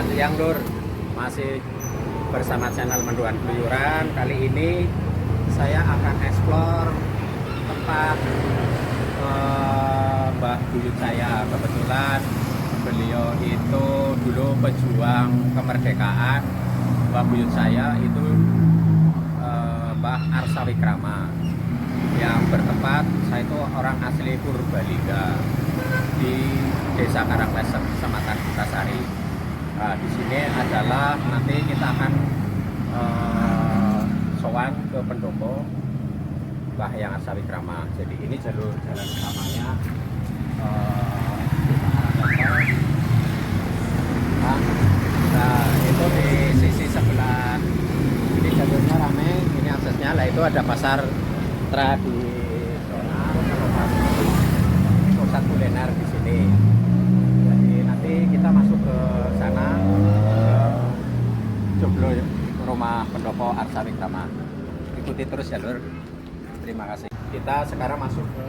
Selamat siang Lur, masih bersama channel Mendoan Keluyuran. Kali ini saya akan eksplor tempat Mbah Buyut saya. Kebetulan beliau itu dulu pejuang kemerdekaan. Mbah Buyut saya itu Mbah Arsa Wikrama yang bertempat, saya itu orang asli Purbalingga di Desa Karangleser, Kecamatan Kutasari. Nah, di sini adalah nanti kita akan sowan ke pendopo Mbah Yang Arsa Wikrama. Jadi ini jalur jalan utamanya nah, itu di sisi sebelah ini jalurnya rame, ini aksesnya lah, itu ada pasar tradisional, pusat kuliner di sini. Jadi nanti kita masuk ke sana, ke joglo rumah pendopo Arsa Wikrama. Ikuti terus ya Lur. Terima kasih. Kita sekarang masuk ke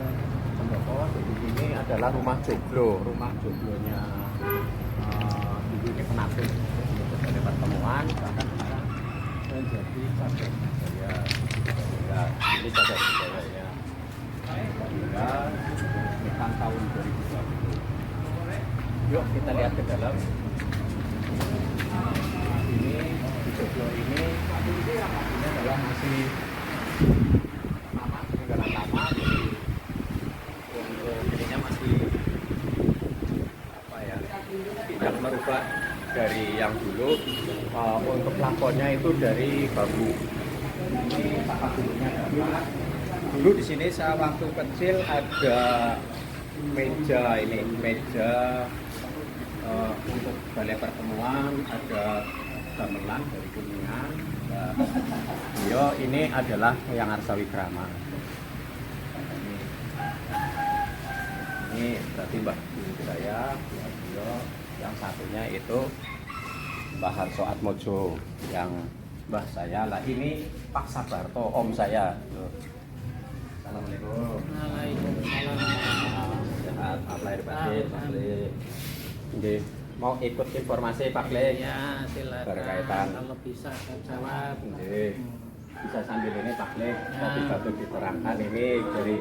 pendopo. Jadi ini adalah rumah joglo, rumah joglonya dulu ini penatung. Itu ada pertemuan, bahkan sekarang menjadi cagar budaya. Ya, ini cagar budaya tentang tahun 2020. Yuk kita lihat ke dalam. Ini di joglo ini adalah masih lama, peninggalan lama. Jadi untuk ininya masih apa ya, tidak merubah dari yang dulu. Untuk plafonnya itu dari bambu. Ini pakai dulunya dapat. Dulu di sini saya waktu kecil ada meja, ini meja untuk balai pertemuan, ada gamelan dari Kuningan. Ini adalah Yang Arsa Wikrama. Ini berarti Mbah Buyut saya, yang satunya itu Mbah Harso Atmojo, yang mbah saya lah. Ini Pak Sabarto, om saya. Assalamualaikum. Waalaikumsalam. Sehat, apa lahir batin, Pak Le. Nggih, mau ikut informasi Pak Le? Ya, silakan. Berkaitan. Kalau bisa saya jawab. Nggih. Bisa sambil ini Pak Le, tadi baru diterangkan ini dari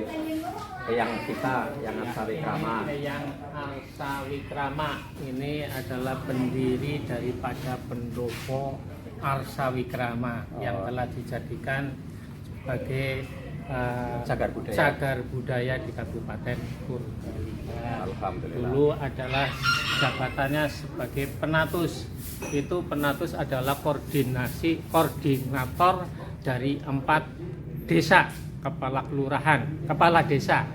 yang kita, yang Arsa Wikrama. Yang Arsa Wikrama ini adalah pendiri daripada pendopo Arsa Wikrama yang telah dijadikan sebagai cagar budaya di Kabupaten Purbalingga. Alhamdulillah. Dulu adalah jabatannya sebagai penatus. Itu penatus adalah koordinator dari 4 desa, kepala kelurahan, kepala desa.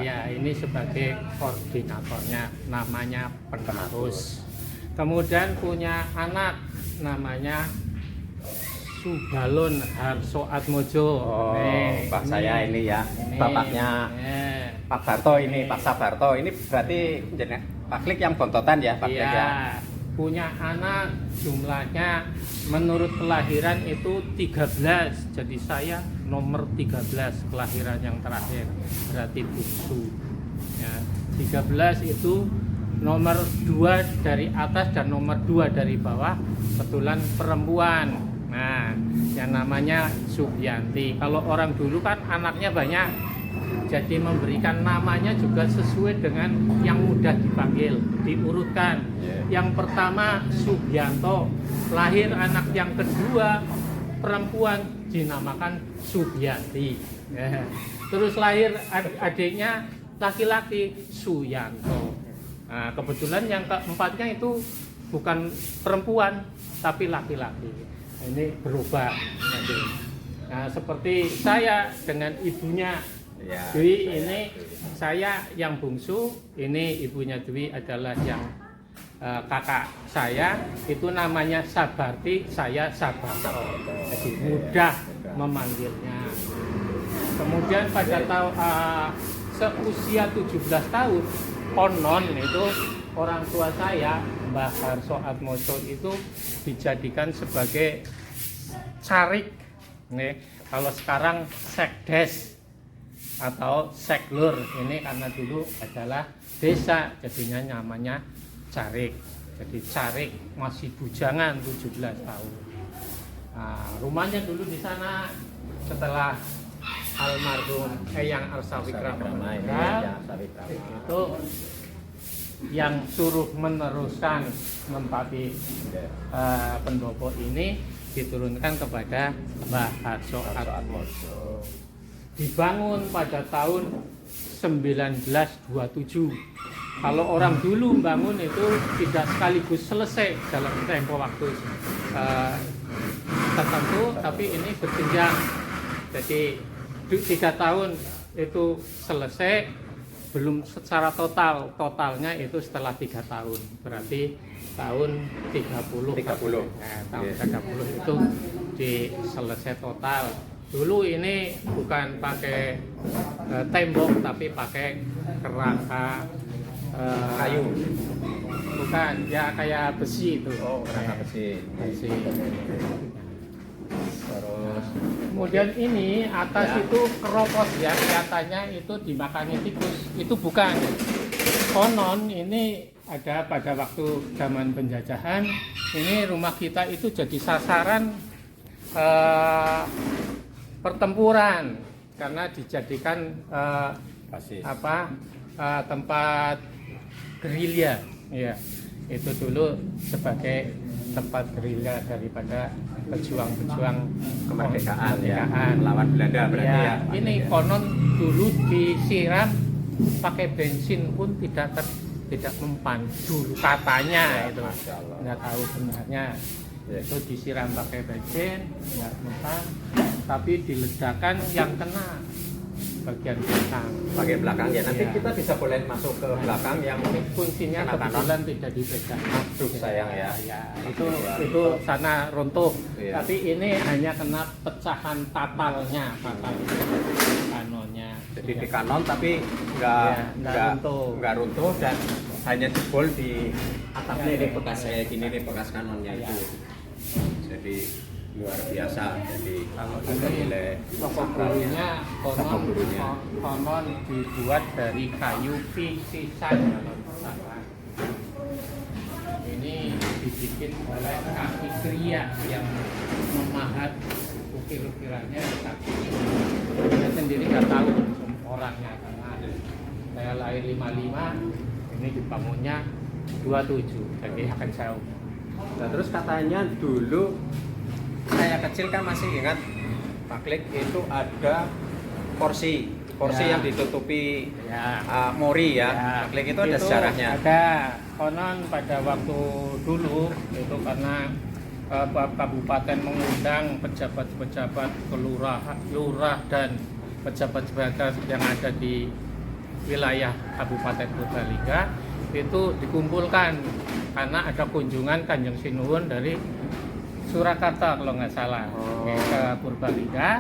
Iya, ini sebagai koordinatornya, namanya penatus. Kemudian punya anak namanya Subalon Harso Atmojo. Pak saya ini ya, bapaknya Pak Barto ini, Pak Sabarto. Ini berarti Pak Klik yang bontotan ya, Pak Klik ya. Punya anak jumlahnya menurut kelahiran itu 13. Jadi saya nomor 13 kelahiran yang terakhir, berarti bungsu. Ya, 13 itu nomor 2 dari atas dan nomor 2 dari bawah, kebetulan perempuan. Nah, yang namanya Subianti. Kalau orang dulu kan anaknya banyak, jadi memberikan namanya juga sesuai dengan yang mudah dipanggil, diurutkan. Yang pertama Subianto, lahir anak yang kedua perempuan, dinamakan Subianti. Terus lahir adiknya laki-laki, Suyanto. Nah, kebetulan yang keempatnya itu bukan perempuan tapi laki-laki. Ini berubah. Nah, seperti saya dengan ibunya Dwi, ini saya yang bungsu, ini ibunya Dwi adalah yang kakak saya, itu namanya Sabarti, saya Sabarto. Jadi mudah memanggilnya. Kemudian pada tahun seusia 17 tahun, konon itu orang tua saya, Mbah Harso Atmojo, itu dijadikan sebagai carik. Nih, kalau sekarang sekdes atau seklur, ini karena dulu adalah desa, jadinya namanya carik. Jadi Carik masih bujangan 17 tahun. Nah, rumahnya dulu di sana setelah almarhum Eyang Arsawikrama ini meninggal, ya, Arsawikrama. itu yang suruh meneruskan menempati pendopo ini diturunkan kepada Mbah Harso Atmojo. Dibangun pada tahun 1927. Kalau orang dulu bangun itu tidak sekaligus selesai dalam tempo waktu tertentu, tapi ini berjenjang. Jadi 3 tahun itu selesai, belum secara totalnya itu setelah 3 tahun, berarti tahun 30. Nah, tahun 30 itu selesai total. Dulu ini bukan pakai tembok tapi pakai kerangka kayu. Bukan, ya kayak besi itu. Oh, kerangka besi. Terus kemudian ini atas ya, itu keropos ya, kelihatannya itu dimakani tikus. Itu bukan. Konon ini ada pada waktu zaman penjajahan, ini rumah kita itu jadi sasaran pertempuran karena dijadikan tempat gerilya. Ya, itu dulu sebagai tempat gerilya daripada pejuang-pejuang kemerdekaan ya, lawan Belanda berarti ya. Ini konon dulu disiram pakai bensin pun tidak mempan dulu katanya, itu nggak tahu benarnya. Itu disiram pakai bensin nggak mempan, tapi diledakkan yang kena bagian belakang ya. Nanti kita bisa boleh masuk ke belakang yang fungsinya kebetulan tidak dipegang. Aduh sayang ya. Itu sana runtuh. Tapi ini hanya kena pecahan tatalnya, kanonnya. Jadi di kanon tapi nggak runtuh dan hanya jebol di atapnya. Ini bekas kayak gini nih, bekas kanonnya itu. Jadi luar biasa. Jadi kalau ini pokok konon dibuat dari kayu pisisan. Ini dibikin oleh kaki kriya yang memahat ukir-ukirannya di kaki. Saya sendiri nggak tahu orangnya karena saya lahir 55, ini dibangunnya 27, jadi akan jauh. Nah, terus katanya dulu saya kecil kan masih ingat Pak Klik itu ada kursi yang ditutupi mori ya. Pak Klik itu ada sejarahnya. Ada, konon pada waktu dulu itu karena kabupaten mengundang pejabat-pejabat lurah dan pejabat-pejabat yang ada di wilayah Kabupaten Purbalingga itu dikumpulkan karena ada kunjungan Kanjeng Sinuwun dari Surakarta kalau nggak salah ke Purbalingga.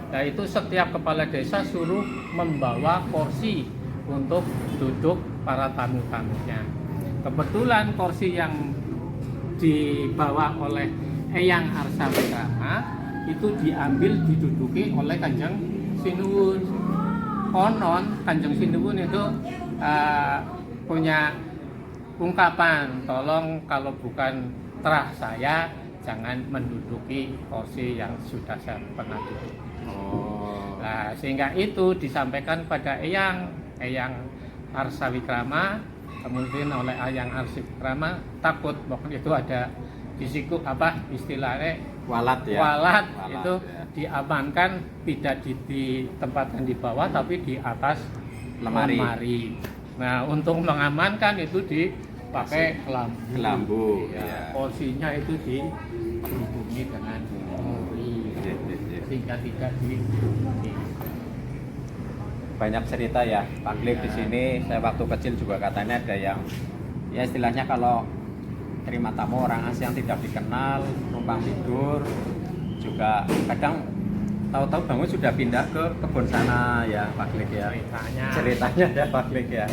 Nah itu setiap kepala desa suruh membawa kursi untuk duduk para tamu-tamunya. Kebetulan kursi yang dibawa oleh Eyang Arsawikrama itu diambil diduduki oleh Kanjeng Sinuwun. Konon Kanjeng Sinuwun itu punya ungkapan, tolong kalau bukan terah saya jangan menduduki kursi yang sudah saya pernah duduk. Nah, sehingga itu disampaikan pada Eyang Arsawikrama, kemudian oleh Eyang Arsawikrama takut bahwa itu ada disiku istilahnya walat itu ya, diamankan tidak ditempatkan di bawah tapi di atas lemari. Nah, untuk mengamankan itu dipakai kelambu. Ya. Posisinya itu dihubungi dengan mori sehingga tidak diduduki. Banyak cerita ya Pak Klik di sini. Saya waktu kecil juga katanya ada yang ya istilahnya kalau terima tamu orang asing yang tidak dikenal, numpang tidur, juga kadang tahu-tahu bangun sudah pindah ke kebun sana ya Pak Klik ya. Ceritanya ya Pak Klik ya.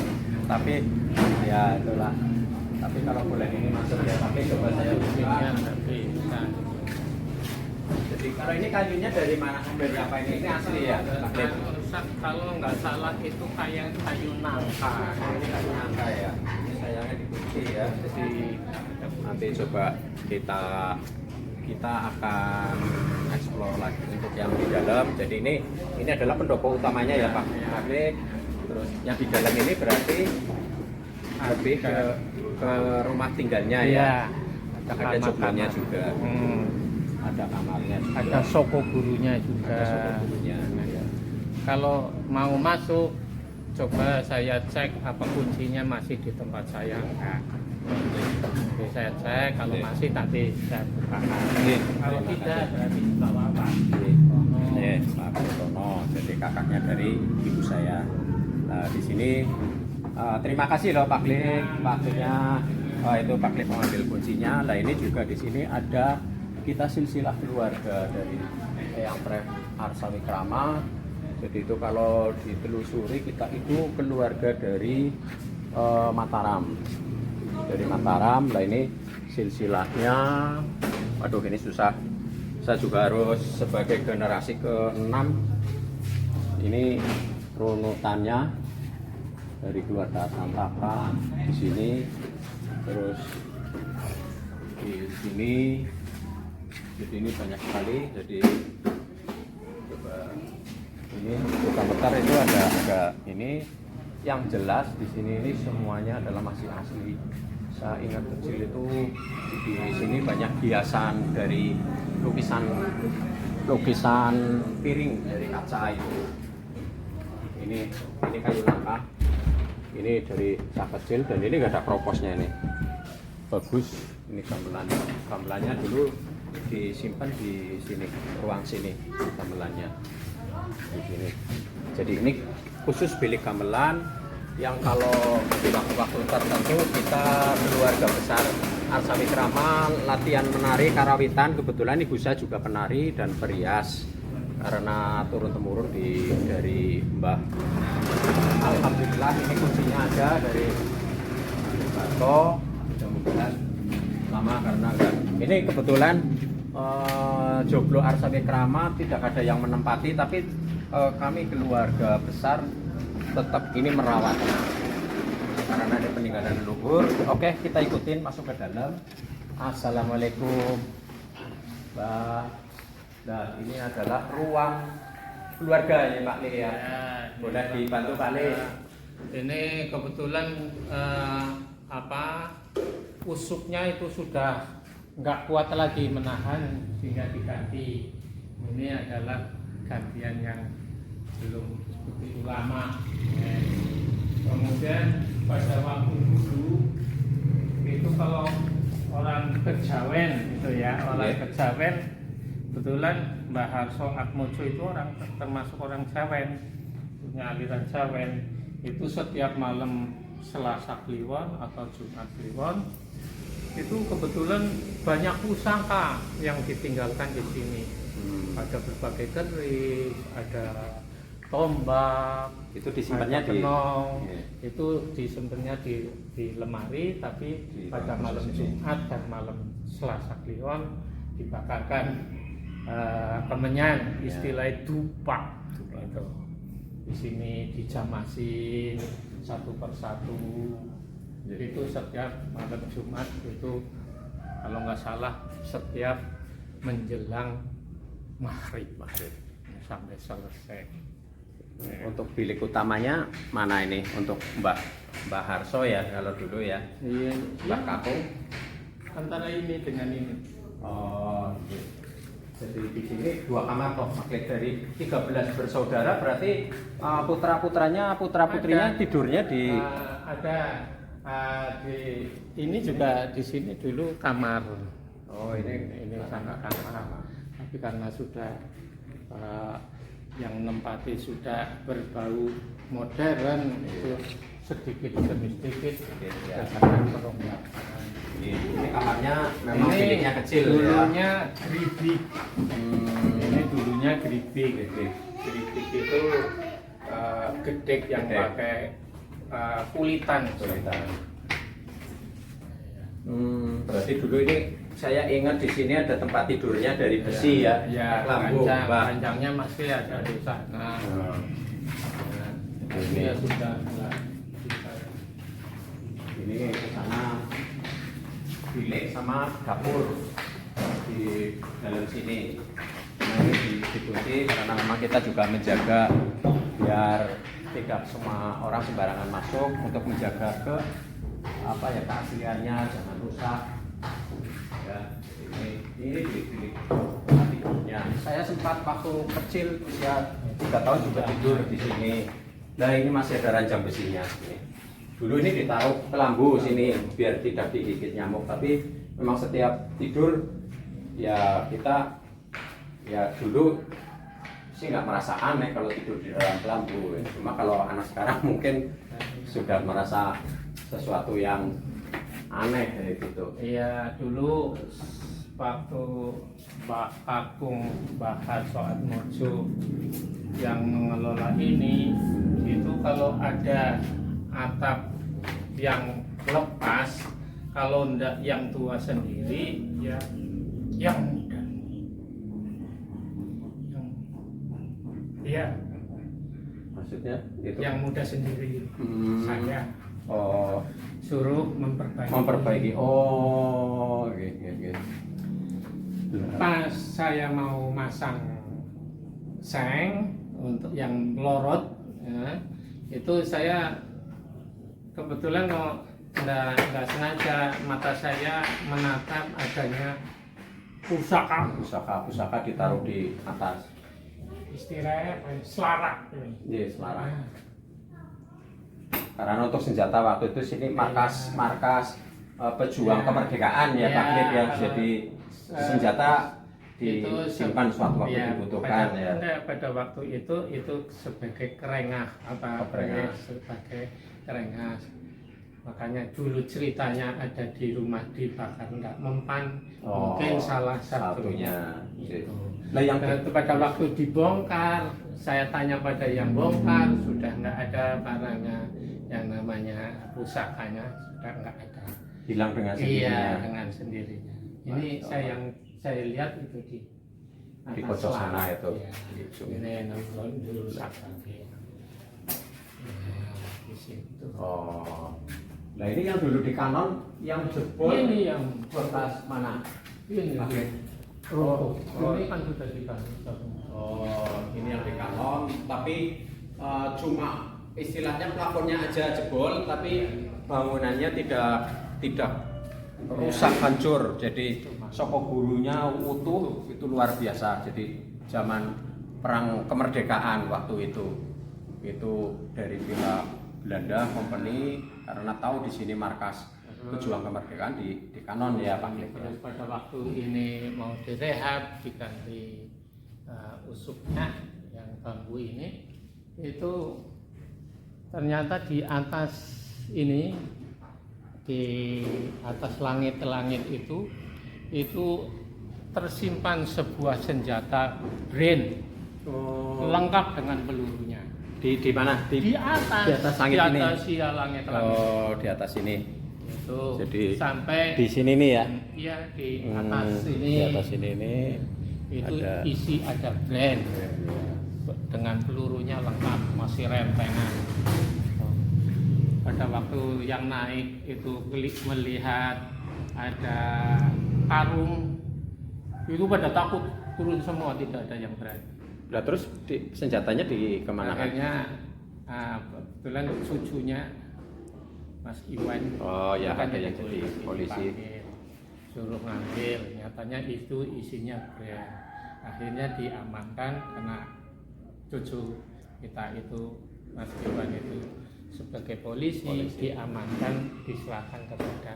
Tapi ya itulah. Tapi kalau boleh ini masuk ya Pak Klik, coba saya bisa. Jadi kalau ini kayunya dari mana? Dari apa ini? Ini asli ya Pak Klik? Kalau nggak salah itu kayak kayu nangka. Ini kayu nangka ya. Ini sayangnya dikunci ya. Jadi nanti coba kita akan explore lagi untuk yang di dalam. Jadi ini adalah pendopo utamanya ya Pak Maklik. Terus yang di dalam ini berarti lebih ke rumah tinggalnya ya. Ada coblonnya juga. Ada kamarnya juga. Ada soko gurunya juga. Ada soko gurunya. Ya. Kalau mau masuk, coba saya cek apa kuncinya masih di tempat saya enggak. Oke, saya cek, kalau masih nanti saya buka. Kalau tidak, berarti bawa apa? Ini Pak Tono, jadi kakaknya dari ibu saya. Nah, di sini terima kasih loh Pak Klik, Paknya itu Pak Klik mengambil kuncinya. Nah ini juga di sini ada kita silsilah keluarga dari Eyang Pref Arsawikrama. Jadi itu kalau ditelusuri kita itu keluarga dari Mataram. Dari Mataram. Lah ini silsilahnya. Waduh ini susah. Saya juga harus sebagai generasi ke-6. Ini runutannya dari keluarga Santaka di sini, terus di sini. Jadi ini banyak sekali. Jadi coba ini kita putar itu ada ini yang jelas di sini ini semuanya adalah masih asli. Saya ingat kecil itu di sini banyak hiasan dari lukisan piring dari kaca itu. Ini kayu langka. Ini dari saya kecil dan ini nggak ada proposnya ini. Bagus. Ini gamelannya dulu disimpan di sini, ruang sini gamelannya di sini. Jadi ini khusus bilik gamelan yang kalau di waktu-waktu tertentu kita keluarga besar Arsawikrama latihan menari karawitan. Kebetulan ibu saya juga penari dan perias karena turun temurun dari Mbah. Alhamdulillah ini kuncinya ada dari Bato. Mudah-mudahan lama karena enggak. Ini kebetulan joglo Arsawikrama tidak ada yang menempati, tapi kami keluarga besar tetap ini merawatnya karena ada peninggalan leluhur. Oke, kita ikutin masuk ke dalam. Assalamualaikum Mbak. Nah ini adalah ruang keluarga ya Pak Li ya. Boleh dibantu Pak Li. Ini kebetulan usuknya itu sudah nggak kuat lagi menahan sehingga diganti. Ini adalah gantian yang belum begitu lama. Kemudian pada waktu dulu itu kalau orang Kejawen itu ya, orang Kejawen, kebetulan Mbah Harso Atmojo itu termasuk orang Jawen, punya aliran Jawen. Itu setiap malam Selasa Kliwon atau Jumat Kliwon itu kebetulan banyak pusaka yang ditinggalkan di sini. Ada berbagai keris, ada tombak, itu disimpannya di itu disimpannya di lemari, tapi pada malam Jumat dan malam Selasa Kliwon dibakarkan kemenyan, istilahnya dupak gitu. Di sini dijamasin satu persatu. Itu setiap malam Jumat itu kalau nggak salah setiap menjelang maghrib sampai selesai. Untuk bilik utamanya mana ini untuk Mbah Harso ya kalau dulu ya. Iya, Mbah Kakung antara ini dengan ini. Oh, jadi di sini dua kamar toh Maklik dari 13 bersaudara, berarti putra-putrinya tidurnya di ada ini juga di sini dulu kamar. Oh, ini sangat kamar. Tapi karena sudah yang nempati sudah berbau modern, itu sedikit demi sedikit berdasarkan perombakan. Ini kamarnya memang biliknya kecil dulunya ya. Geribik. Ini dulunya geribik. Geribik itu gedek yang pakai kulitan. Berarti dulu ini saya ingat di sini ada tempat tidurnya dari besi ya. Ya, panjangnya masih ada di sana. Ini sudah ini ke sana. bilik sama dapur di dalam sini. Nah, ini dikunci karena memang kita juga menjaga biar tidak semua orang sembarangan masuk, untuk menjaga keasliannya, jangan rusak. Ya, ini bilik tidurnya. Saya sempat waktu kecil usia 3 tahun juga tidur di sini. Nah, ini masih ada ranjang besinya. Dulu ini ditaruh kelambu sini biar tidak digigit nyamuk, tapi memang setiap tidur ya kita ya dulu sih nggak merasa aneh kalau tidur di dalam kelambu. Cuma kalau anak sekarang mungkin sudah merasa sesuatu yang aneh kayak gitu. Iya, dulu waktu Mbak Agung, Mbak Soat Mojo yang mengelola ini, itu kalau ada atap yang lepas, kalau enggak yang tua sendiri, ya yang muda. Iya, Maksudnya itu yang muda sendiri. Saya suruh memperbaiki. memperbaiki. Oh, oke. Pas saya mau masang seng untuk yang lorot, ya, itu saya kebetulan nggak sengaja mata saya menatap adanya pusaka ditaruh di atas. istilahnya selarak. Yes, marah. Karena untuk senjata waktu itu sini markas pejuang kemerdekaan ya, Pak Klip ya. Jadi senjata disimpan suatu waktu dibutuhkan ya. Pada waktu itu sebagai kerengah sebagai kerengah. Makanya dulu ceritanya ada di rumah dibakar nggak mempan, mungkin salah satunya. Gitu. Nah, pada waktu dibongkar, saya tanya pada yang bongkar, sudah nggak ada barangnya, yang namanya pusakanya sudah nggak ada. Hilang dengan sendirinya. Iya, dengan sendirinya. Ini saya lihat itu di pojok sana itu. Ya, ini nonton dulu sakti. Di situ. Oh. Nah, ini yang dulu di kanon yang jebol. Ini yang bekas mana? ini. Ini kan sudah dibangun. Ini yang di kanon, tapi cuma istilahnya plafonnya aja jebol, tapi bangunannya tidak rusak hancur. Jadi soko gurunya utuh, itu luar biasa. Jadi zaman perang kemerdekaan waktu itu dari pihak Belanda company, karena tahu di sini markas pejuang kemerdekaan di kanon ya Pak. Terus pada waktu ini mau direhab, diganti usupnya yang bambu ini, itu ternyata di atas ini, di atas langit-langit itu tersimpan sebuah senjata brain lengkap dengan pelurunya. Di mana? Di atas langit ini. Di atas ya langit-langit. Oh, di atas ini. Itu Jadi sampai di sini nih ya. Iya, di atas ini. Di atas ini Itu ada isi ada brand dengan pelurunya lengkap, masih rempengan. Pada waktu yang naik itu melihat ada karung, itu pada takut, turun semua, tidak ada yang berani. Nah, terus senjatanya di kemana? Akhirnya kebetulan cucunya Mas Iwan, Oh ya, kan ada yang jadi polisi. dipanggil, suruh ngambil, nyatanya itu isinya brand. Akhirnya diamankan karena cucu kita itu Mas Iwan itu sebagai polisi. Diamankan, diserahkan kepada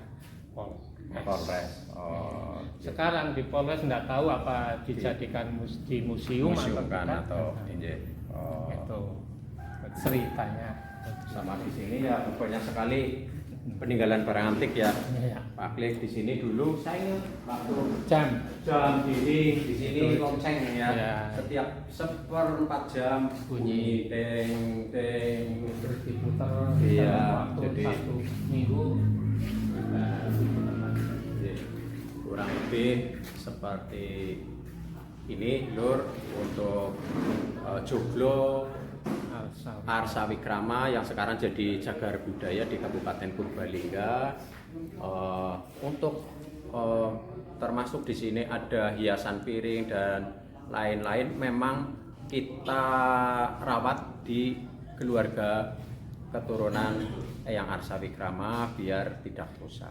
Polres. Oh, Sekarang di Polres nggak tahu apa dijadikan di museum kan tidak. atau Itu ceritanya. sama di sini ya banyak sekali peninggalan barang antik ya. Ya. Pak Klik di sini dulu saya waktu Jam di sini lonceng ya. Ya. Setiap 1/4 jam bunyi teng terus diputar Iya, waktu jadi 1 minggu. Kurang lebih seperti ini Lur untuk joglo Arsa Wikrama yang sekarang jadi cagar budaya di Kabupaten Purbalingga. Untuk termasuk di sini ada hiasan piring dan lain-lain, memang kita rawat di keluarga keturunan Eyang Arsawikrama biar tidak rusak.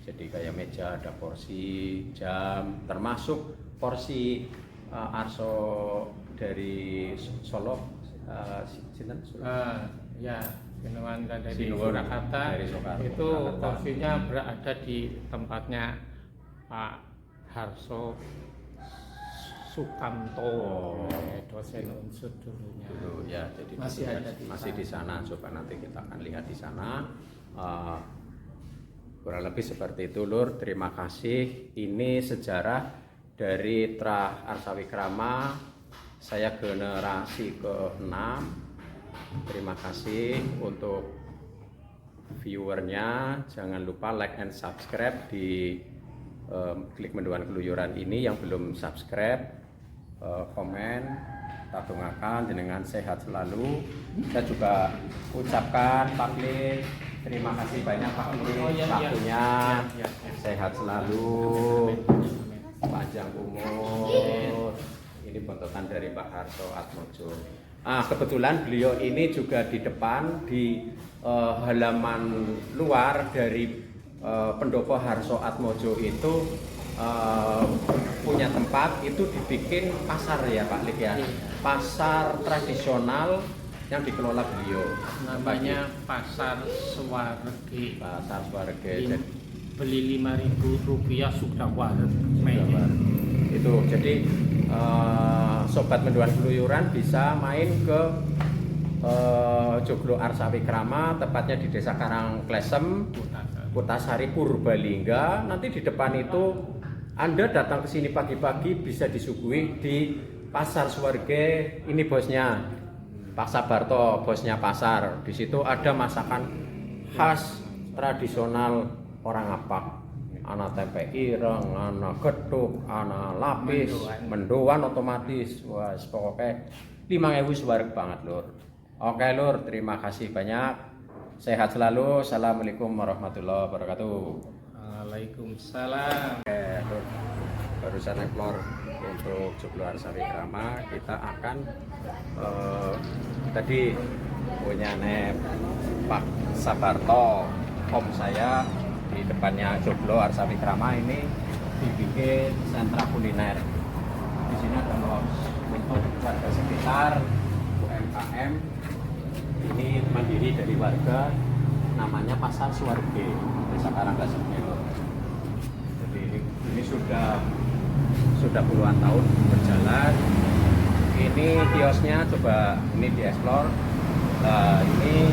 Jadi kayak meja ada porsi, jam, termasuk porsi Arso dari Solo, Sinten? Ya, Sinuwun dari Sinuwun Surakarta dari Surakarta. itu porsinya berada di tempatnya Pak Harso Sukamto, dosen unsur dulunya. Dulu ya, jadi masih di sana. Coba nanti kita akan lihat di sana. Kurang lebih seperti itu, Lur. Terima kasih. Ini sejarah dari Trah Arsawikrama. Saya generasi ke-6. Terima kasih untuk viewernya. Jangan lupa like and subscribe di Klik Mendoan Keluyuran ini. Yang belum subscribe, komen, tatungakan dengan sehat selalu. Saya juga ucapkan Pak Klik, terima kasih banyak Pak Klik, waktunya. Sehat selalu, panjang umur. Ini bentukan dari Pak Harso Atmojo. Kebetulan beliau ini juga di depan di halaman luar dari Pendopo Harso Atmojo itu punya tempat, itu dibikin pasar ya Pak Lik ya, pasar tradisional yang dikelola beliau, namanya Pasar Swarge. Pasar Swarge. Beli Rp5.000 sudah wareg. Itu jadi sobat Mendoan Keluyuran bisa main ke Joglo Arsawikrama, tepatnya di Desa Karangklesem, Kutasari, Purbalingga. Nanti di depan itu Anda datang ke sini pagi-pagi bisa disuguhi di Pasar Swarge. Ini bosnya Pak Sabarto, bosnya pasar. Di situ ada masakan khas tradisional orang Apak. Ana tempe ireng, ana gethuk, ana lapis, mendoan otomatis. Wah, pokoknya 5.000 swareg banget, Lur. Oke, Lur, terima kasih banyak. Sehat selalu. Assalamualaikum warahmatullahi wabarakatuh. Waalaikumsalam. Oke, Lur. Barusan explore untuk Joglo Arsawikrama. Kita akan tadi punya Pak Sabarto, om saya. Di depannya Joglo Arsawikrama ini dibikin sentra kuliner. Di sini ada los untuk warga sekitar, UMKM. Ini mandiri dari warga, namanya Pasar Swarge, Desa Karangklesem. Jadi ini sudah puluhan tahun berjalan. Ini kiosnya, coba ini dieksplor. Nah, ini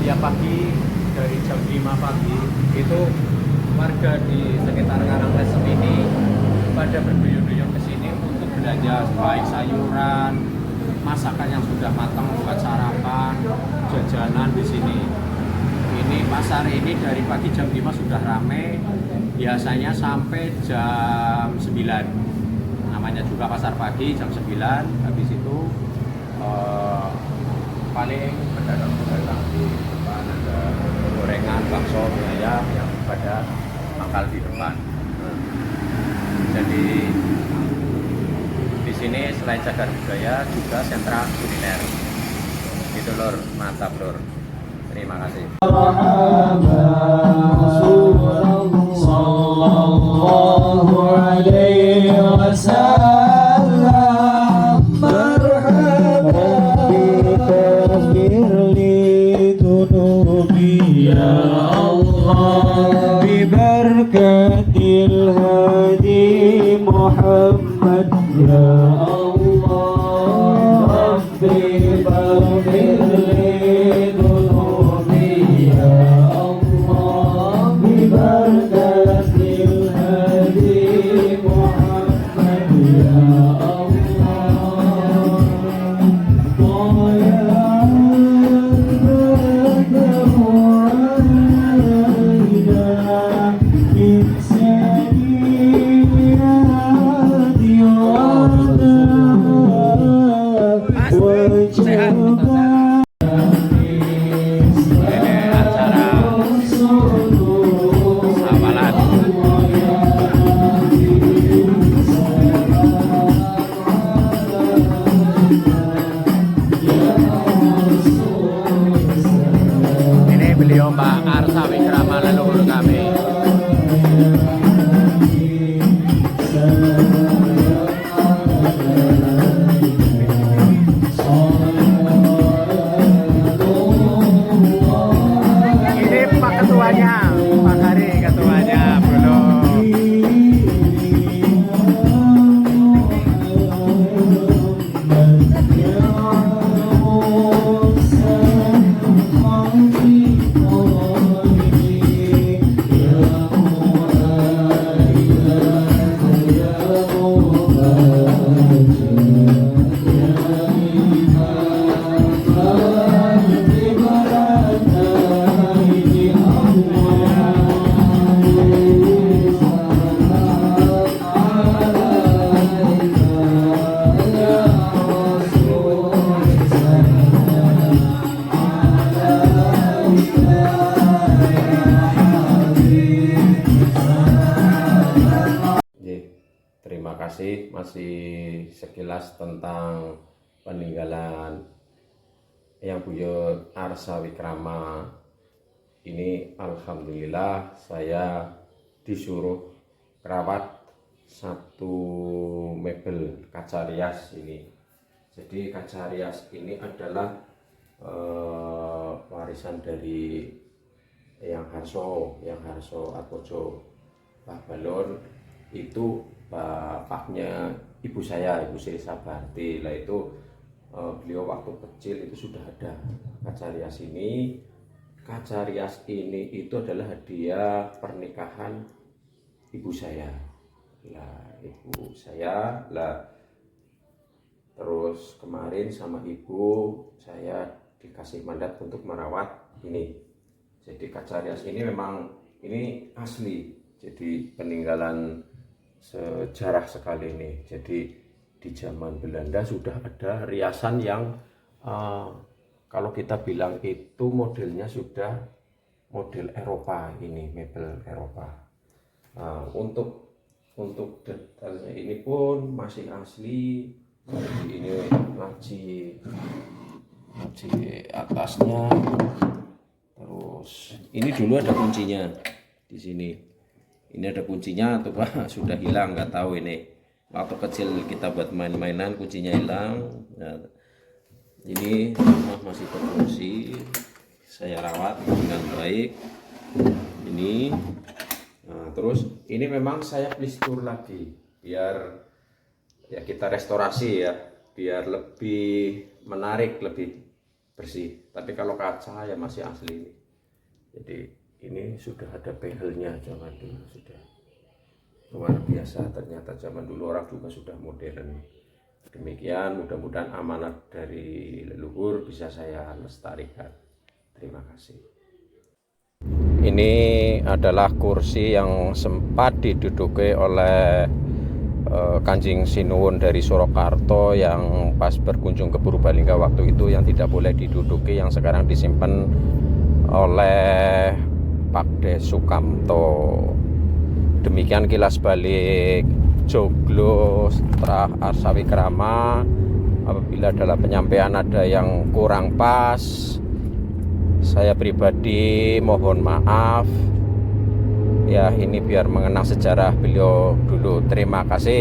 tiap pagi dari jam 5 pagi itu warga di sekitar Karangklesem ini pada berduyun-duyun ke sini untuk belanja baik sayuran, masakan yang sudah matang buat sarapan, jajanan di sini. Ini pasar ini dari pagi jam 5 sudah ramai, biasanya sampai jam 9. Namanya juga pasar pagi jam 9. Habis itu paling pedagang-pedagang di depan ada gorengan, bakso, ayam yang pada mangkal di depan. Jadi di sini selain cagar budaya juga sentra kuliner. Gitu, Lur, mantap, Lur. Terima kasih. Sallallahu alaihi wasallam. Marhaban bi dunubi ya Allah, bi barakatil hadi Muhammad ya Allah. Rabbi baghfirli kasih, masih sekilas tentang peninggalan Eyang Buyut Arsa Wikrama. Ini alhamdulillah saya disuruh rawat satu mebel kaca rias ini. Jadi kaca rias ini adalah warisan dari Eyang Harso Atmojo Pak Balon. Itu bapaknya ibu saya, Ibu Sri Sabarti. Lah itu beliau waktu kecil itu sudah ada kaca rias ini. Kaca rias ini itu adalah hadiah pernikahan ibu saya. Terus kemarin sama ibu saya dikasih mandat untuk merawat ini. Jadi kaca rias ini memang ini asli. Jadi peninggalan sejarah sekali ini. Jadi di zaman Belanda sudah ada riasan yang kalau kita bilang itu modelnya sudah model Eropa, ini mebel Eropa. Untuk detailnya ini pun masih asli. Ini laci atasnya. Terus ini dulu ada kuncinya di sini. Ini ada kuncinya atau Pak sudah hilang, nggak tahu ini. Waktu kecil kita buat main-mainan kuncinya hilang. Nah, ini rumah masih berfungsi, saya rawat dengan baik. Ini, nah, terus ini memang saya plistur lagi, biar ya kita restorasi ya, biar lebih menarik, lebih bersih. Tapi kalau kaca ya masih asli. Jadi ini sudah ada pehelnya zaman dulu, sudah luar biasa. Ternyata zaman dulu orang juga sudah modern. Demikian, mudah-mudahan amanat dari leluhur bisa saya lestarikan. Terima kasih. Ini adalah kursi yang sempat diduduki oleh Kanjeng Sinuwun dari Surakarta yang pas berkunjung ke Purbalingga waktu itu, yang tidak boleh diduduki, yang sekarang disimpan oleh Pak Des Sukamto. Demikian kilas balik Joglo setelah Arsa Wikrama. Apabila dalam penyampaian ada yang kurang pas, saya pribadi mohon maaf ya. Ini biar mengenang sejarah beliau dulu. Terima kasih.